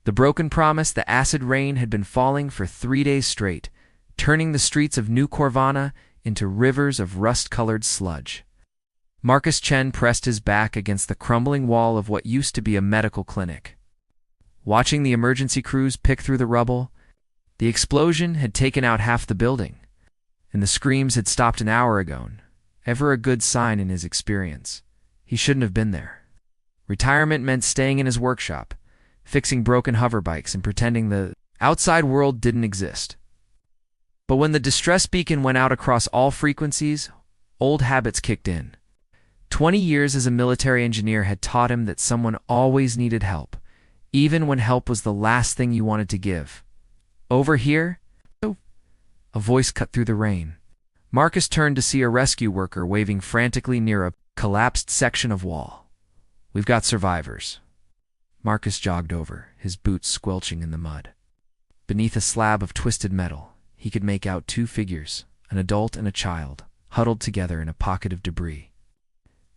The broken promise, the acid rain had been falling for 3 days straight, turning the streets of New Corvana into rivers of rust-colored sludge. Marcus Chen pressed his back against the crumbling wall of what used to be a medical clinic. Watching the emergency crews pick through the rubble, the explosion had taken out half the building, and the screams had stopped an hour ago. Ever a good sign in his experience. He shouldn't have been there. Retirement meant staying in his workshop, fixing broken hoverbikes and pretending the outside world didn't exist. But when the distress beacon went out across all frequencies, old habits kicked in. 20 years as a military engineer had taught him that someone always needed help, even when help was the last thing you wanted to give. Over here, a voice cut through the rain. Marcus turned to see a rescue worker waving frantically near a collapsed section of wall. "We've got survivors." Marcus jogged over, his boots squelching in the mud. Beneath a slab of twisted metal, he could make out 2 figures, an adult and a child, huddled together in a pocket of debris.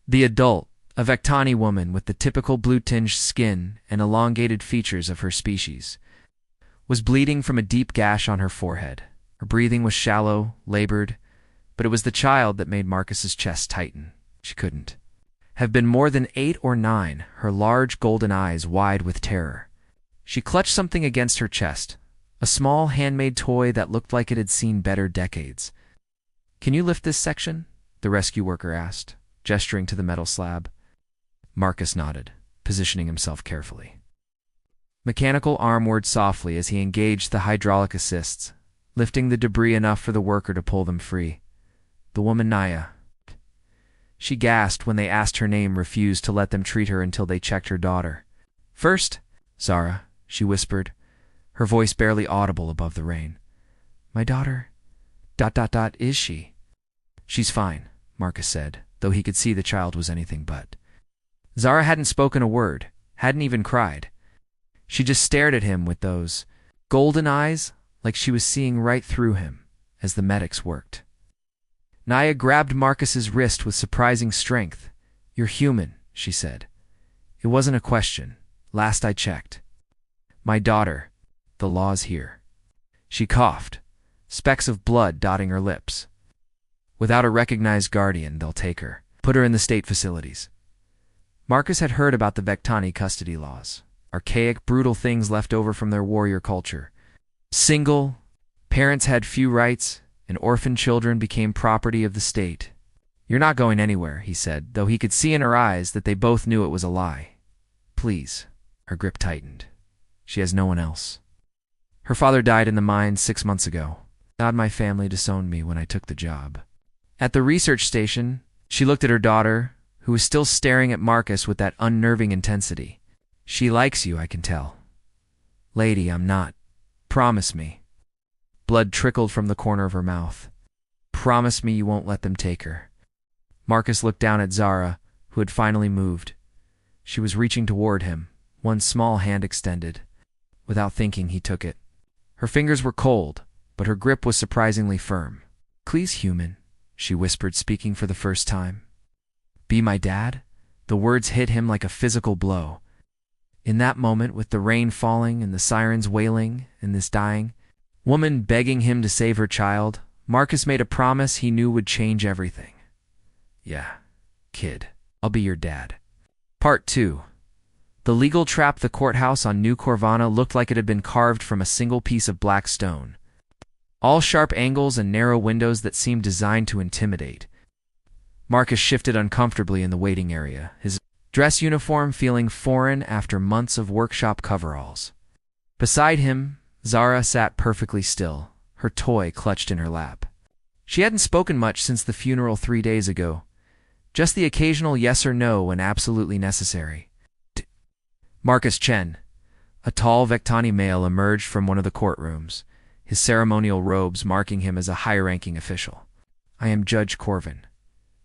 The adult, a Vectani woman with the typical blue-tinged skin and elongated features of her species, was bleeding from a deep gash on her forehead. Her breathing was shallow, labored, but it was the child that made Marcus's chest tighten. She couldn't have been more than 8 or 9, her large golden eyes wide with terror. She clutched something against her chest, a small handmade toy that looked like it had seen better decades. "Can you lift this section?" the rescue worker asked, gesturing to the metal slab. Marcus nodded, positioning himself carefully. Mechanical arm whirred softly as he engaged the hydraulic assists, lifting the debris enough for the worker to pull them free. The woman Naya. She gasped when they asked her name, refused to let them treat her until they checked her daughter. "First, Zara," she whispered, her voice barely audible above the rain. "My daughter... ... is she?" "She's fine," Marcus said, though he could see the child was anything but. Zara hadn't spoken a word, hadn't even cried. She just stared at him with those golden eyes, like she was seeing right through him, as the medics worked. Naya grabbed Marcus's wrist with surprising strength. "You're human," she said. "It wasn't a question. Last I checked. My daughter, the law's here." She coughed, specks of blood dotting her lips. "Without a recognized guardian, they'll take her, put her in the state facilities." Marcus had heard about the Vectani custody laws, archaic, brutal things left over from their warrior culture. Single, parents had few rights, and orphan children became property of the state. "You're not going anywhere," he said, though he could see in her eyes that they both knew it was a lie. "Please." Her grip tightened. "She has no one else. Her father died in the mines 6 months ago. God, my family disowned me when I took the job." At the research station, she looked at her daughter, who was still staring at Marcus with that unnerving intensity. "She likes you, I can tell." "Lady, I'm not. Promise me." Blood trickled from the corner of her mouth. "Promise me you won't let them take her." Marcus looked down at Zara, who had finally moved. She was reaching toward him, one small hand extended. Without thinking, he took it. Her fingers were cold, but her grip was surprisingly firm. "Please, human," she whispered, speaking for the first time. "Be my dad?" The words hit him like a physical blow. In that moment, with the rain falling and the sirens wailing and this dying woman begging him to save her child, Marcus made a promise he knew would change everything. "Yeah, kid, I'll be your dad." Part 2. The legal trap. The courthouse on New Corvana looked like it had been carved from a single piece of black stone. All sharp angles and narrow windows that seemed designed to intimidate. Marcus shifted uncomfortably in the waiting area, his dress uniform feeling foreign after months of workshop coveralls. Beside him, Zara sat perfectly still, her toy clutched in her lap. She hadn't spoken much since the funeral 3 days ago, just the occasional yes or no when absolutely necessary. Marcus Chen, a tall Vectani male, emerged from one of the courtrooms, his ceremonial robes marking him as a high-ranking official. "I am Judge Corvin.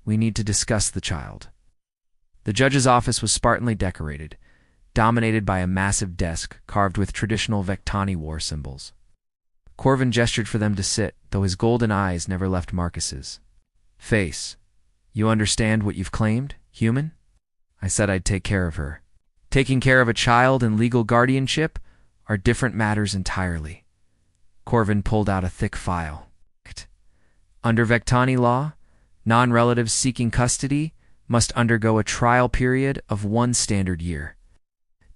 We need to discuss the child." The judge's office was spartanly decorated, dominated by a massive desk carved with traditional Vectani war symbols. Corvin gestured for them to sit, though his golden eyes never left Marcus's face. "You understand what you've claimed, human? I said I'd take care of her. Taking care of a child and legal guardianship, are different matters entirely. Corvin pulled out a thick file. Under Vectani law, non-relatives seeking custody must undergo a trial period of 1 standard year.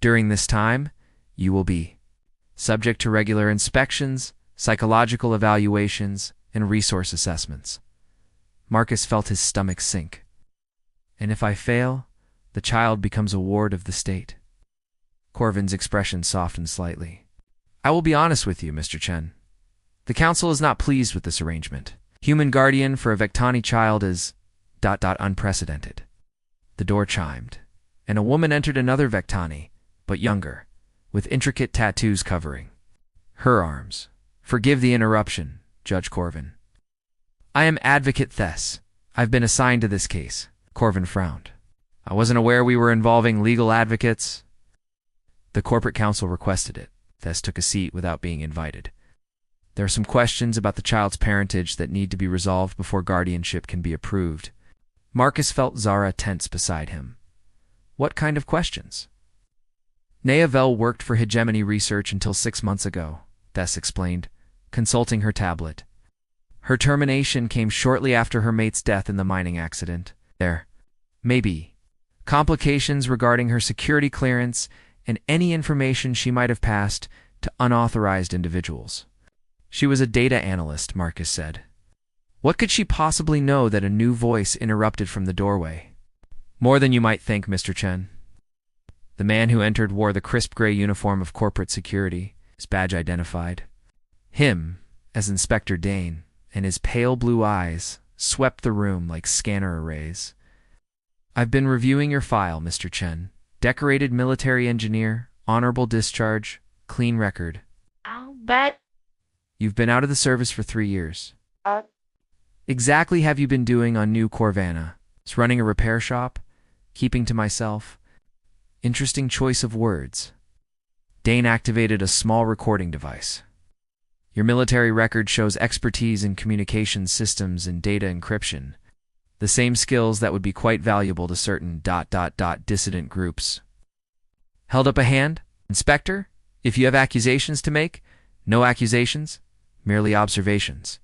During this time, you will be subject to regular inspections, psychological evaluations, and resource assessments. Marcus felt his stomach sink. And if I fail, the child becomes a ward of the state. Corvin's expression softened slightly. I will be honest with you, Mr. Chen. The council is not pleased with this arrangement. Human guardian for a Vectani child is ... unprecedented. The door chimed, and a woman entered, another Vectani, but younger, with intricate tattoos covering her arms. Forgive the interruption, Judge Corvin. I am Advocate Thess. I've been assigned to this case. Corvin frowned. I wasn't aware we were involving legal advocates. The corporate council requested it. Thess took a seat without being invited. There are some questions about the child's parentage that need to be resolved before guardianship can be approved. Marcus felt Zara tense beside him. What kind of questions? Nea Vel worked for Hegemony Research until 6 months ago, Thess explained, consulting her tablet. Her termination came shortly after her mate's death in the mining accident. There may be complications regarding her security clearance and any information she might have passed to unauthorized individuals. She was a data analyst, Marcus said. What could she possibly know that a new voice interrupted from the doorway? More than you might think, Mr. Chen. The man who entered wore the crisp gray uniform of corporate security, his badge identified. Him, as Inspector Dane, and his pale blue eyes swept the room like scanner arrays. I've been reviewing your file, Mr. Chen. Decorated military engineer, honorable discharge, clean record. I'll bet. You've been out of the service for 3 years. Exactly have you been doing on New Corvana? It's running a repair shop? Keeping to myself? Interesting choice of words. Dane activated a small recording device. Your military record shows expertise in communications systems and data encryption. The same skills that would be quite valuable to certain ... dissident groups. Held up a hand? Inspector, if you have accusations to make, no accusations, merely observations.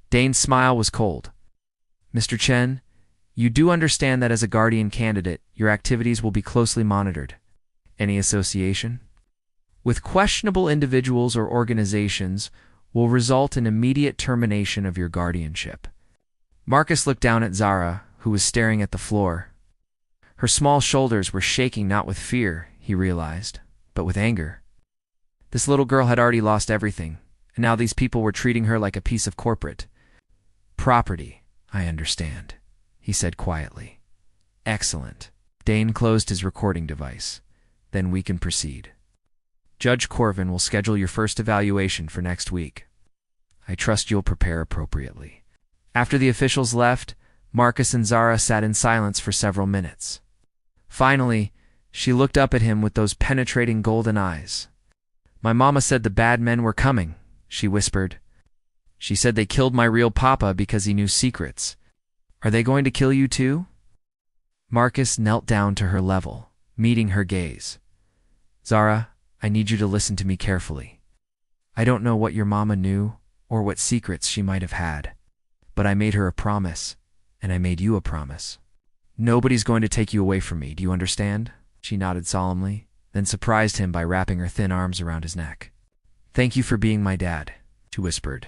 Dane's smile was cold. Mr. Chen, you do understand that as a Guardian candidate, your activities will be closely monitored. Any association with questionable individuals or organizations will result in immediate termination of your guardianship. Marcus looked down at Zara, who was staring at the floor. Her small shoulders were shaking not with fear, he realized, but with anger. This little girl had already lost everything, and now these people were treating her like a piece of corporate property. I understand, he said quietly. Excellent. Dane closed his recording device. Then we can proceed. Judge Corvin will schedule your first evaluation for next week. I trust you'll prepare appropriately. After the officials left, Marcus and Zara sat in silence for several minutes. Finally, she looked up at him with those penetrating golden eyes. My mama said the bad men were coming, she whispered. She said they killed my real papa because he knew secrets. Are they going to kill you too? Marcus knelt down to her level, meeting her gaze. Zara, I need you to listen to me carefully. I don't know what your mama knew or what secrets she might have had, but I made her a promise, and I made you a promise. Nobody's going to take you away from me, do you understand? She nodded solemnly, then surprised him by wrapping her thin arms around his neck. Thank you for being my dad, she whispered,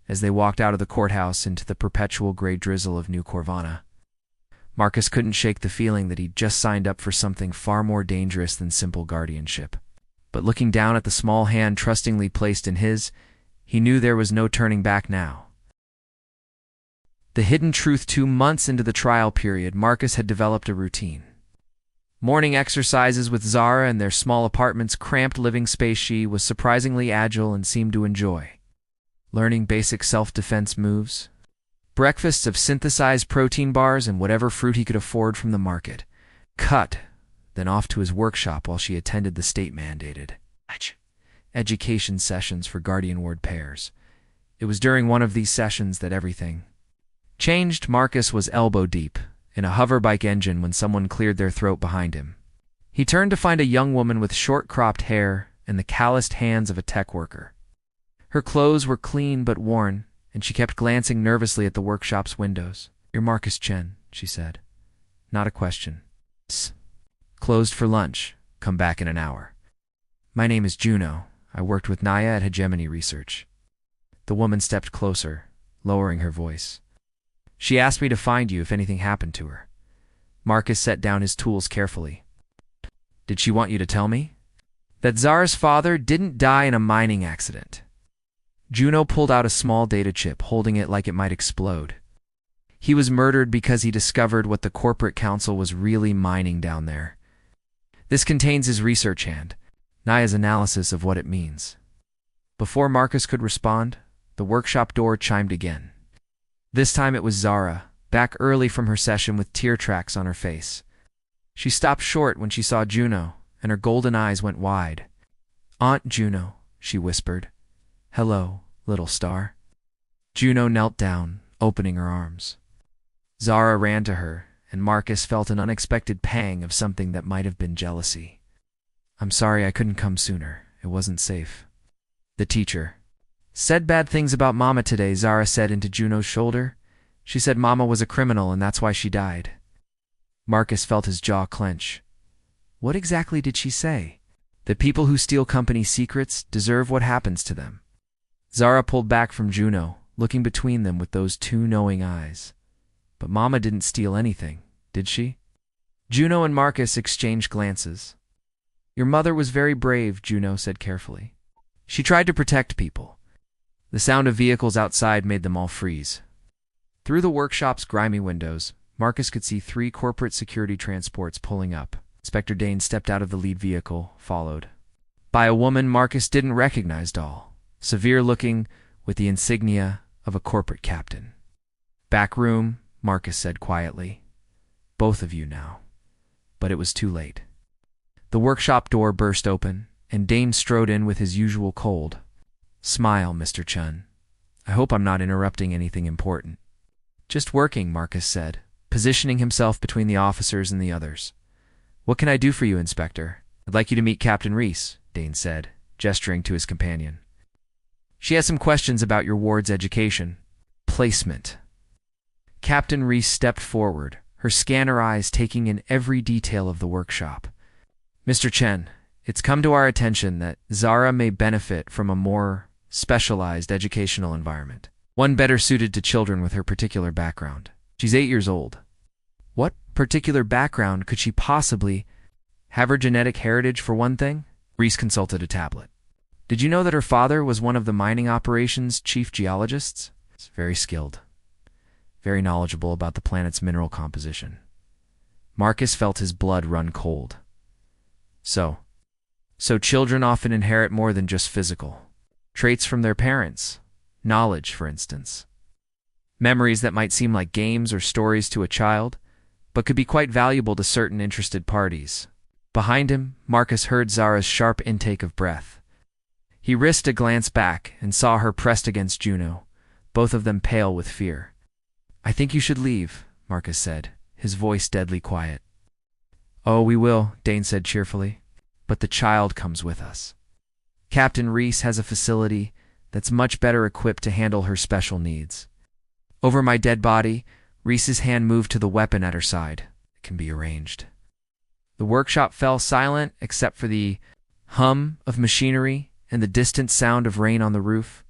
as they walked out of the courthouse into the perpetual gray drizzle of New Corvana. Marcus couldn't shake the feeling that he'd just signed up for something far more dangerous than simple guardianship. But looking down at the small hand trustingly placed in his, he knew there was no turning back now. The hidden truth 2 months into the trial period, Marcus had developed a routine. Morning exercises with Zara in their small apartment's cramped living space. She was surprisingly agile and seemed to enjoy. Learning basic self-defense moves. Breakfasts of synthesized protein bars and whatever fruit he could afford from the market. Cut, then off to his workshop while she attended the state-mandated education sessions for Guardian Ward pairs. It was during one of these sessions that everything changed. Marcus was elbow-deep in a hoverbike engine when someone cleared their throat behind him. He turned to find a young woman with short cropped hair and the calloused hands of a tech worker. Her clothes were clean but worn, and she kept glancing nervously at the workshop's windows. "You're Marcus Chen," she said. "Not a question." "Closed for lunch. Come back in an hour." "My name is Juno. I worked with Naya at Hegemony Research." The woman stepped closer, lowering her voice. "She asked me to find you if anything happened to her." Marcus set down his tools carefully. "Did she want you to tell me?" "That Zara's father didn't die in a mining accident." Juno pulled out a small data chip, holding it like it might explode. "He was murdered because he discovered what the corporate council was really mining down there. This contains his research hand, Naya's analysis of what it means." Before Marcus could respond, the workshop door chimed again. This time it was Zara, back early from her session with tear tracks on her face. She stopped short when she saw Juno, and her golden eyes went wide. "Aunt Juno," she whispered. "Hello, little star." Juno knelt down, opening her arms. Zara ran to her, and Marcus felt an unexpected pang of something that might have been jealousy. "I'm sorry I couldn't come sooner. It wasn't safe." The teacher said bad things about Mama today, Zara said into Juno's shoulder. "She said Mama was a criminal and that's why she died." Marcus felt his jaw clench. What exactly did she say? That people who steal company secrets deserve what happens to them. Zara pulled back from Juno, looking between them with those two knowing eyes. But Mama didn't steal anything, did she? Juno and Marcus exchanged glances. "Your mother was very brave," Juno said carefully. "She tried to protect people." The sound of vehicles outside made them all freeze. Through the workshop's grimy windows, Marcus could see 3 corporate security transports pulling up. Inspector Dane stepped out of the lead vehicle, followed by a woman Marcus didn't recognize, severe-looking with the insignia of a corporate captain. "Back room," Marcus said quietly. "Both of you now." But it was too late. The workshop door burst open, and Dane strode in with his usual cold smile. "Mr. Chun, I hope I'm not interrupting anything important." "Just working," Marcus said, positioning himself between the officers and the others. "What can I do for you, Inspector?" "I'd like you to meet Captain Reese," Dane said, gesturing to his companion. "She has some questions about your ward's education. Placement." Captain Reese stepped forward, her scanner eyes taking in every detail of the workshop. "Mr. Chen, it's come to our attention that Zara may benefit from a more specialized educational environment, one better suited to children with her particular background. She's 8 years old." "What particular background could she possibly have? Her genetic heritage, for one thing?" Reese consulted a tablet. "Did you know that her father was one of the mining operations chief geologists? It's very skilled, very knowledgeable about the planet's mineral composition." Marcus felt his blood run cold. So children often inherit more than just physical traits from their parents. Knowledge, for instance. Memories that might seem like games or stories to a child, but could be quite valuable to certain interested parties. Behind him, Marcus heard Zara's sharp intake of breath. He risked a glance back and saw her pressed against Juno, both of them pale with fear. "I think you should leave," Marcus said, his voice deadly quiet. "Oh, we will," Dane said cheerfully. "But the child comes with us. Captain Reese has a facility that's much better equipped to handle her special needs." Over my dead body, Reese's hand moved to the weapon at her side. "It can be arranged." The workshop fell silent except for the hum of machinery and the distant sound of rain on the roof.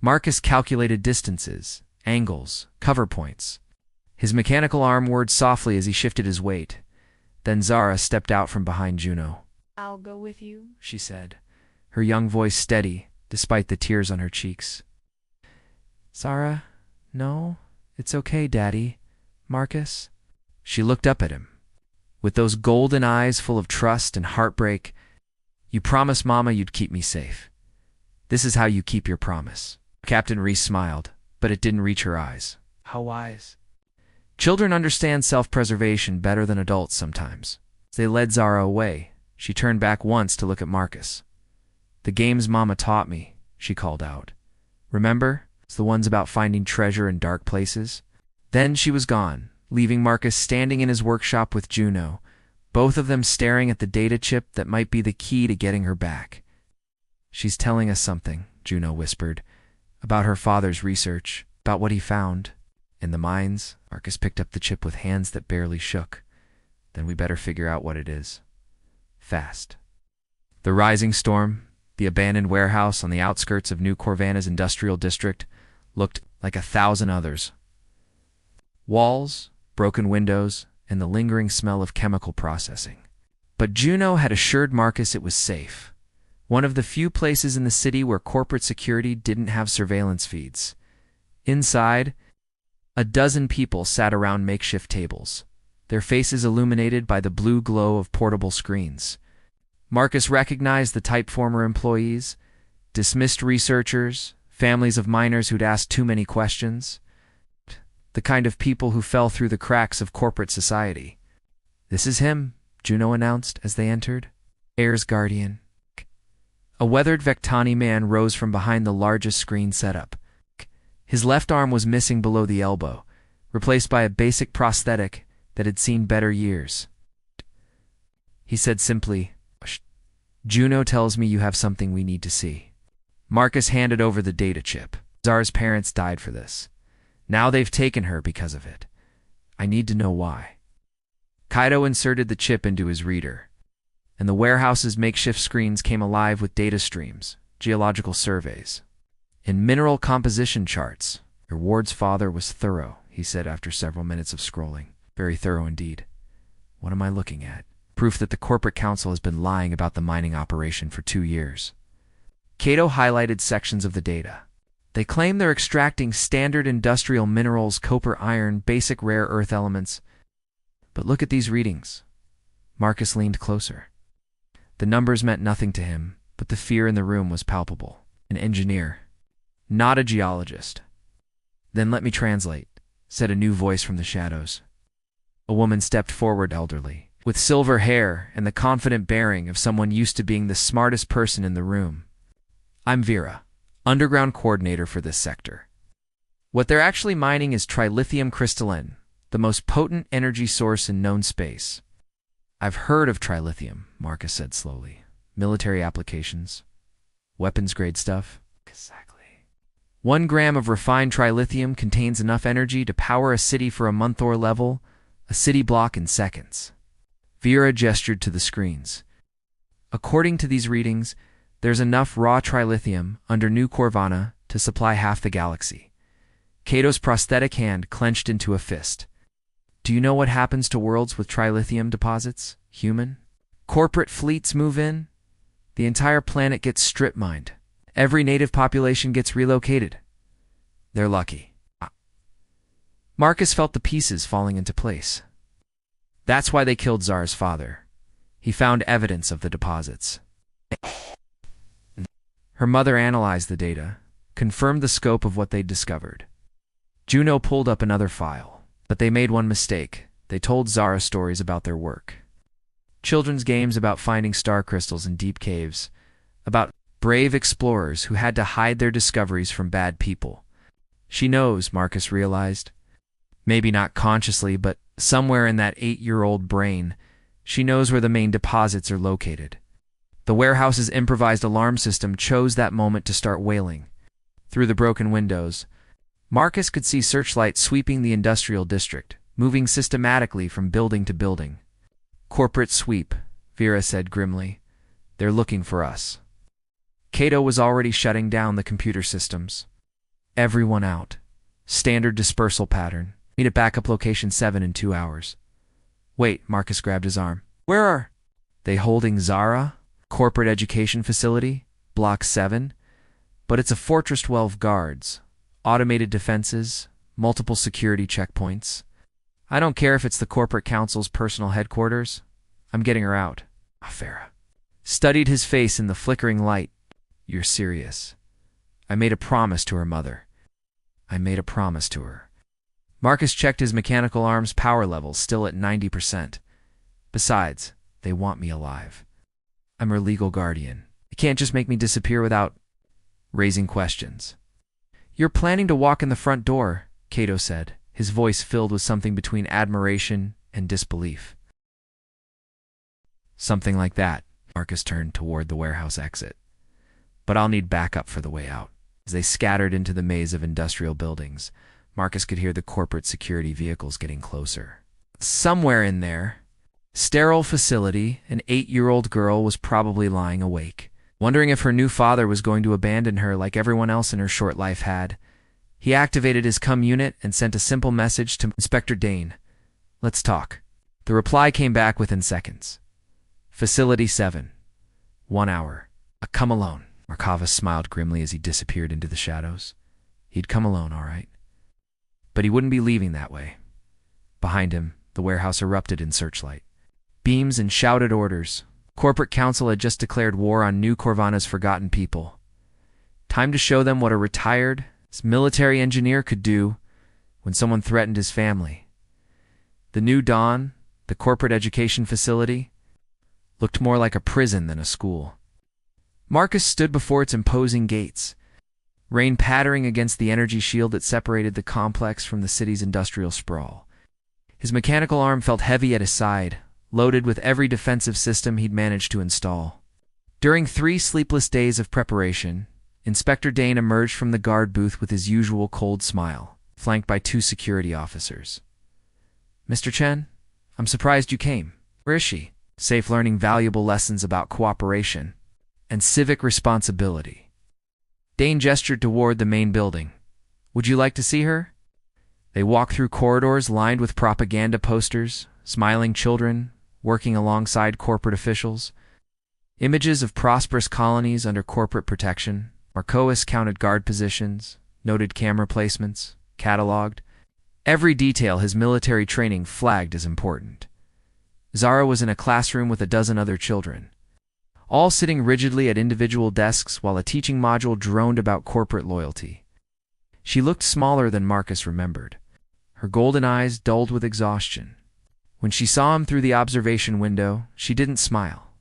Marcus calculated distances, angles, cover points. His mechanical arm whirred softly as he shifted his weight. Then Zara stepped out from behind Juno. "I'll go with you," she said, her young voice steady despite the tears on her cheeks. "Zara, no, it's okay, Daddy. Marcus?" She looked up at him, with those golden eyes full of trust and heartbreak. "You promised Mama you'd keep me safe. This is how you keep your promise." Captain Reese smiled, but it didn't reach her eyes. "How wise." Children understand self-preservation better than adults sometimes. As they led Zara away, she turned back once to look at Marcus. "The games Mama taught me," she called out. "Remember? It's the ones about finding treasure in dark places." Then she was gone, leaving Marcus standing in his workshop with Juno, both of them staring at the data chip that might be the key to getting her back. She's telling us something, Juno whispered, about her father's research, about what he found. In the mines, Marcus picked up the chip with hands that barely shook. Then we better figure out what it is. Fast. The rising storm, the abandoned warehouse on the outskirts of New Corvana's industrial district, looked like 1,000 others. Walls, broken windows, and the lingering smell of chemical processing. But Juno had assured Marcus it was safe. One of the few places in the city where corporate security didn't have surveillance feeds. Inside, a dozen people sat around makeshift tables, their faces illuminated by the blue glow of portable screens. Marcus recognized the Typeformer employees, dismissed researchers, families of miners who'd asked too many questions, the kind of people who fell through the cracks of corporate society. "This is him," Juno announced as they entered. "Heir's guardian." A weathered Vectani man rose from behind the largest screen setup. His left arm was missing below the elbow, replaced by a basic prosthetic that had seen better years. He said simply, "Juno tells me you have something we need to see." Marcus handed over the data chip. "Zara's parents died for this. Now they've taken her because of it. I need to know why." Kaido inserted the chip into his reader, and the warehouse's makeshift screens came alive with data streams, geological surveys, and mineral composition charts. "Your ward's father was thorough," he said after several minutes of scrolling. "Very thorough indeed. What am I looking at? Proof that the corporate council has been lying about the mining operation for 2 years." Kaido highlighted sections of the data. "They claim they're extracting standard industrial minerals, copper, iron, basic rare earth elements. But look at these readings." Marcus leaned closer. The numbers meant nothing to him, but the fear in the room was palpable. "An engineer, not a geologist." "Then let me translate," said a new voice from the shadows. A woman stepped forward, elderly, with silver hair and the confident bearing of someone used to being the smartest person in the room. "I'm Vera, underground coordinator for this sector. What they're actually mining is trilithium crystalline, the most potent energy source in known space." "I've heard of trilithium," Marcus said slowly. "Military applications? Weapons-grade stuff?" "Exactly. 1 gram of refined trilithium contains enough energy to power a city for a month-or level, a city block in seconds." Vera gestured to the screens. "According to these readings, there's enough raw trilithium under New Corvana to supply half the galaxy." Kaido's prosthetic hand clenched into a fist. "Do you know what happens to worlds with trilithium deposits, human? Corporate fleets move in. The entire planet gets strip-mined. Every native population gets relocated. They're lucky." Marcus felt the pieces falling into place. "That's why they killed Zara's father. He found evidence of the deposits." Her mother analyzed the data, confirmed the scope of what they'd discovered. Juno pulled up another file. But they made one mistake. They told Zara stories about their work. Children's games about finding star crystals in deep caves, about brave explorers who had to hide their discoveries from bad people. She knows, Marcus realized. Maybe not consciously, but somewhere in that 8-year-old brain, she knows where the main deposits are located. The warehouse's improvised alarm system chose that moment to start wailing. Through the broken windows, Marcus could see searchlights sweeping the industrial district, moving systematically from building to building. "Corporate sweep," Vera said grimly. "They're looking for us." Kaido was already shutting down the computer systems. "Everyone out. Standard dispersal pattern. Meet at backup location 7 in 2 hours." "Wait," Marcus grabbed his arm. "Where are they holding Zara? Corporate education facility? Block 7? But it's a fortress 12 guards. Automated defenses, multiple security checkpoints. I don't care if it's the corporate council's personal headquarters. I'm getting her out." Farah studied his face in the flickering light. "You're serious?" "I made a promise to her mother. I made a promise to her." Marcus checked his mechanical arm's power levels, still at 90%. "Besides, they want me alive. I'm her legal guardian. You can't just make me disappear without raising questions." "You're planning to walk in the front door," Kaido said, his voice filled with something between admiration and disbelief. "Something like that." Marcus turned toward the warehouse exit. but I'll need backup for the way out. As they scattered into the maze of industrial buildings, Marcus could hear the corporate security vehicles getting closer. Somewhere in there, sterile facility, an 8-year-old girl was probably lying awake, wondering if her new father was going to abandon her like everyone else in her short life had. He activated his CUM unit and sent a simple message to Inspector Dane. "Let's talk." The reply came back within seconds. Facility 7. 1 hour. Come alone. Markavas smiled grimly as he disappeared into the shadows. He'd come alone, all right. But he wouldn't be leaving that way. Behind him, the warehouse erupted in searchlight. Beams and shouted orders. Corporate Council had just declared war on New Corvana's forgotten people. Time to show them what a retired military engineer could do when someone threatened his family. The New Dawn, the corporate education facility, looked more like a prison than a school. Marcus stood before its imposing gates, rain pattering against the energy shield that separated the complex from the city's industrial sprawl. His mechanical arm felt heavy at his side, loaded with every defensive system he'd managed to install. During 3 sleepless days of preparation, Inspector Dane emerged from the guard booth with his usual cold smile, flanked by 2 security officers. "Mr. Chen, I'm surprised you came. Where is she? Safe learning valuable lessons about cooperation and civic responsibility." Dane gestured toward the main building. "Would you like to see her?" They walked through corridors lined with propaganda posters, smiling children, working alongside corporate officials. Images of prosperous colonies under corporate protection. Marcos counted guard positions, noted camera placements, cataloged. Every detail his military training flagged as important. Zara was in a classroom with a dozen other children, all sitting rigidly at individual desks while a teaching module droned about corporate loyalty. She looked smaller than Marcus remembered, her golden eyes dulled with exhaustion. When she saw him through the observation window, she didn't smile,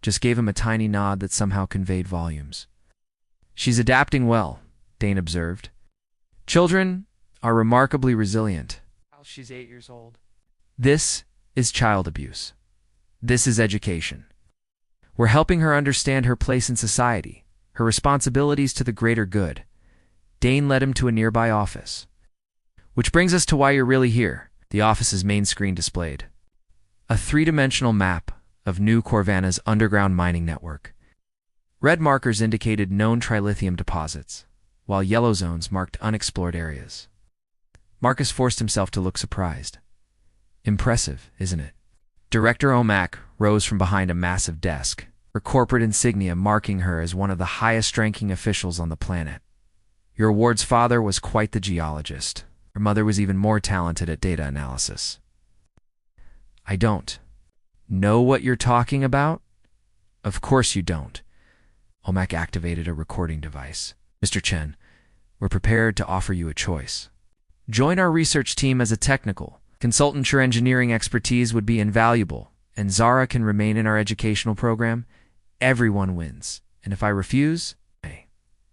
just gave him a tiny nod that somehow conveyed volumes. "She's adapting well," Dane observed. "Children are remarkably resilient." She's 8 years old. This is child abuse. This is education. We're helping her understand her place in society, her responsibilities to the greater good. Dane led him to a nearby office. "Which brings us to why you're really here." The office's main screen displayed a 3-dimensional map of New Corvana's underground mining network. Red markers indicated known trilithium deposits, while yellow zones marked unexplored areas. Marcus forced himself to look surprised. "Impressive, isn't it?" Director Omak rose from behind a massive desk, her corporate insignia marking her as one of the highest-ranking officials on the planet. "Your ward's father was quite the geologist. Her mother was even more talented at data analysis." "I don't know what you're talking about?" "Of course you don't." Omak activated a recording device. "Mr. Chen, we're prepared to offer you a choice. Join our research team as a technical consultant. Your engineering expertise would be invaluable, and Zara can remain in our educational program. Everyone wins. And if I refuse,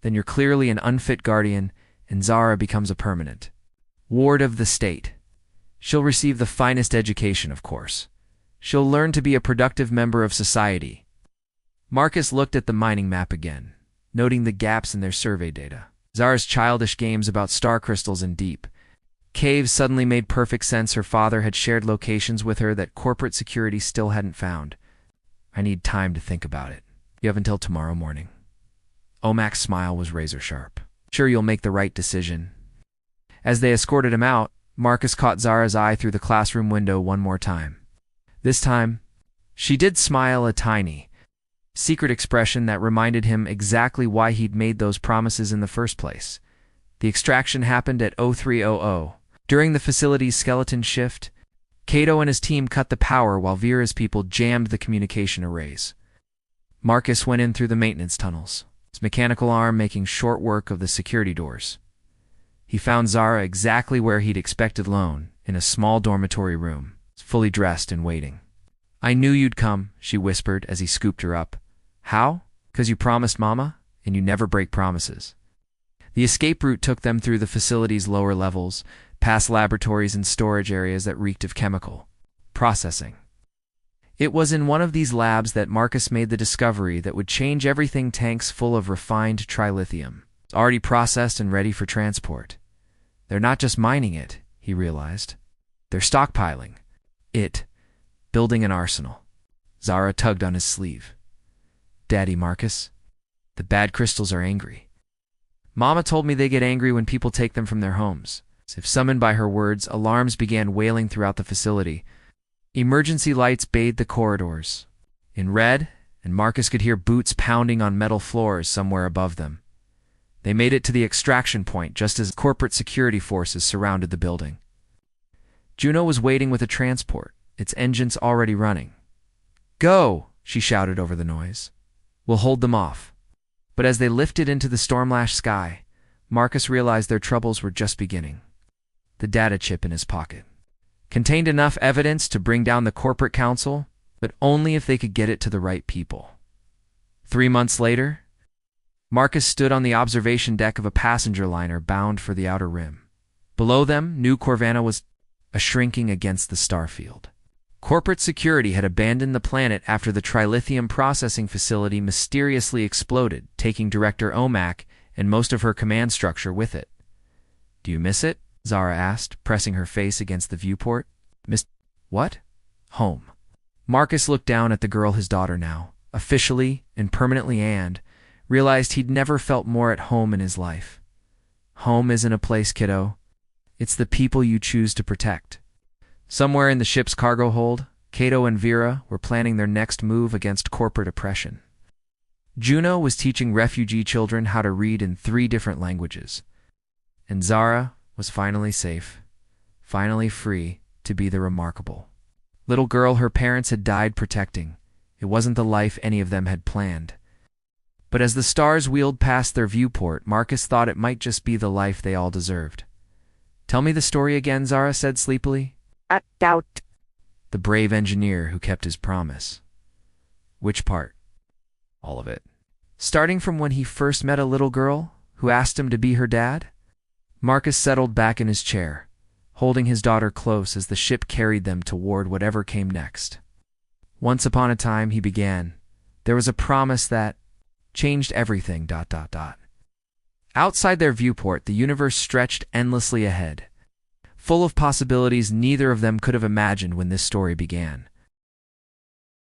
then you're clearly an unfit guardian, and Zara becomes a permanent ward of the state. She'll receive the finest education, of course. She'll learn to be a productive member of society." Marcus looked at the mining map again, noting the gaps in their survey data. Zara's childish games about star crystals and deep caves suddenly made perfect sense. Her father had shared locations with her that corporate security still hadn't found. "I need time to think about it. You have until tomorrow morning." Omak's smile was razor-sharp. "Sure you'll make the right decision." As they escorted him out, Marcus caught Zara's eye through the classroom window one more time. This time, she did smile, a tiny, secret expression that reminded him exactly why he'd made those promises in the first place. The extraction happened at 0300. During the facility's skeleton shift, Kato and his team cut the power while Vera's people jammed the communication arrays. Marcus went in through the maintenance tunnels, his mechanical arm making short work of the security doors. He found Zara exactly where he'd expected, alone, in a small dormitory room, fully dressed and waiting. "I knew you'd come," she whispered as he scooped her up. "How? 'Cause you promised Mama, and you never break promises." The escape route took them through the facility's lower levels, past laboratories and storage areas that reeked of chemical processing. It was in one of these labs that Marcus made the discovery that would change everything: tanks full of refined trilithium, already processed and ready for transport. They're not just mining it, he realized. They're stockpiling it, building an arsenal. Zara tugged on his sleeve. Daddy Marcus, the bad crystals are angry. Mama told me they get angry when people take them from their homes. If summoned by her words, alarms began wailing throughout the facility. Emergency lights bathed the corridors in red, and Marcus could hear boots pounding on metal floors somewhere above them. They made it to the extraction point just as corporate security forces surrounded the building. Juno was waiting with a transport, its engines already running. Go, she shouted over the noise. We'll hold them off. But as they lifted into the storm-lashed sky, Marcus realized their troubles were just beginning. The data chip in his pocket contained enough evidence to bring down the corporate council, but only if they could get it to the right people. 3 months later, Marcus stood on the observation deck of a passenger liner bound for the outer rim. Below them, New Corvana was shrinking against the starfield. Corporate security had abandoned the planet after the trilithium processing facility mysteriously exploded, taking Director Omak and most of her command structure with it. Do you miss it? Zara asked, pressing her face against the viewport. Miss what? Home. Marcus looked down at the girl, his daughter now, officially and permanently, and realized he'd never felt more at home in his life. Home isn't a place, kiddo. It's the people you choose to protect. Somewhere in the ship's cargo hold, Kato and Vera were planning their next move against corporate oppression. Juno was teaching refugee children how to read in 3 different languages. And Zara was finally safe, finally free to be the remarkable little girl her parents had died protecting. It wasn't the life any of them had planned. But as the stars wheeled past their viewport, Marcus thought it might just be the life they all deserved. Tell me the story again, Zara said sleepily. A doubt. The brave engineer who kept his promise. Which part? All of it. Starting from when he first met a little girl who asked him to be her dad? Marcus settled back in his chair, holding his daughter close as the ship carried them toward whatever came next. Once upon a time, he began, there was a promise that changed everything. Outside their viewport, the universe stretched endlessly ahead, full of possibilities neither of them could have imagined when this story began.